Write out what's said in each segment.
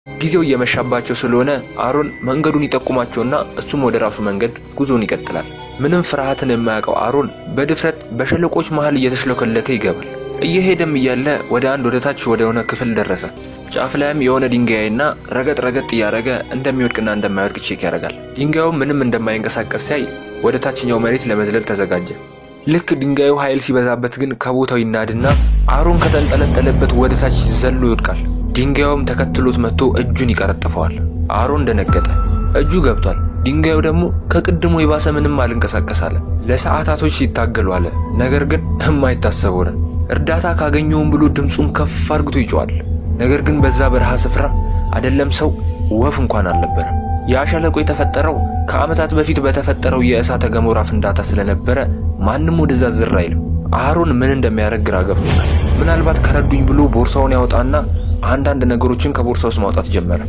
ጊዜው እየመሻባቸው ስለሆነ አሮን መንገዱን ይጠቁማቸውና እሱም ወደ ራሱ መንገድ ጉዞውን ይቀጥላል። ምንም ፍርሃትን የማያውቀው አሮን በድፍረት በሸለቆች መሃል እየተሽለከለከ ይገባል። እየሄደም እያለ ወደ ታች ወደ ሆነ ክፍል ደረሰ። ጫፍ ላይም የሆነ ድንጋይና ረገጥ እያደረገ እንደሚወድቅና እንደማይወድቅ ቼክ ያደርጋል። ድንጋዩ ምንም እንደማይንቀሳቀስ ሲያይ ወደ ታችኛው መሬት ለመዝለል ተዘጋጀ። ልክ ድንጋዩ ኃይል ሲበዛበት ግን ከቦታው ይናድና አሮን ከተንጠለጠለበት ወደ ታች ዘሎ ይወድቃል። ድንጋዩም ተከትሎት መጥቶ እጁን ይቀረጥፈዋል። አሮን ደነገጠ። እጁ ገብቷል። ድንጋዩ ደግሞ ከቅድሙ የባሰ ምንም አልንቀሳቀስ አለ። ለሰዓታቶች ሲታገሉ አለ። ነገር ግን የማይታሰብ ሆነ። እርዳታ ካገኘውም ብሎ ድምፁን ከፍ አድርጎ ይጮሃል። ነገር ግን በዛ በረሃ ስፍራ አይደለም ሰው ወፍ እንኳን አልነበረም። ያ ሸለቆ የተፈጠረው ከዓመታት በፊት በተፈጠረው የእሳተ ገሞራ ፍንዳታ ስለነበረ ማንም ወደዛ ዝር አይልም። አሮን ምን እንደሚያደርግ ግራ ገብቶታል። ምናልባት ከረዱኝ ብሎ ቦርሳውን ያወጣና አንዳንድ ነገሮችን ከቦርሳው ውስጥ ማውጣት ጀመረ።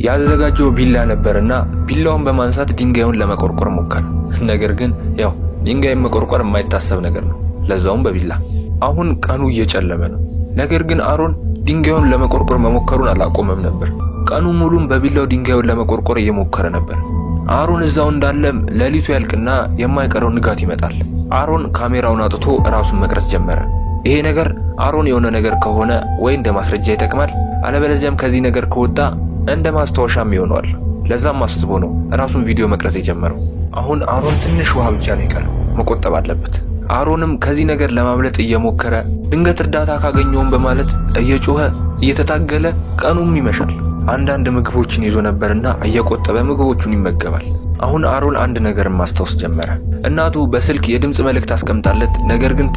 ያዘጋጀው ቢላ ነበርና ቢላውን በማንሳት ድንጋዩን ለመቆርቆር ሞከረ። ነገር ግን ያው ድንጋዩን መቆርቆር የማይታሰብ ነገር ነው፣ ለዛውም በቢላ። አሁን ቀኑ እየጨለመ ነው። ነገር ግን አሮን ድንጋዩን ለመቆርቆር መሞከሩን አላቆመም ነበር። ቀኑ ሙሉም በቢላው ድንጋዩን ለመቆርቆር እየሞከረ ነበር። አሮን እዛው እንዳለም ሌሊቱ ያልቅና የማይቀረው ንጋት ይመጣል። አሮን ካሜራውን አውጥቶ ራሱን መቅረጽ ጀመረ። ይሄ ነገር አሮን የሆነ ነገር ከሆነ ወይ እንደ ማስረጃ ይጠቅማል፣ አለበለዚያም ከዚህ ነገር ከወጣ እንደ ማስታወሻም ይሆናል። ለዛም አስቦ ነው ራሱን ቪዲዮ መቅረጽ የጀመረው። አሁን አሮን ትንሽ ውሃ ብቻ ነው የቀረው፣ መቆጠብ አለበት። አሮንም ከዚህ ነገር ለማምለጥ እየሞከረ ድንገት እርዳታ ካገኘውም በማለት እየጮኸ እየተታገለ ቀኑም ይመሻል። አንዳንድ ምግቦችን ይዞ ነበርና እየቆጠበ ምግቦቹን ይመገባል። አሁን አሮን አንድ ነገር ማስታወስ ጀመረ። እናቱ በስልክ የድምጽ መልእክት አስቀምጣለት ነገር ግን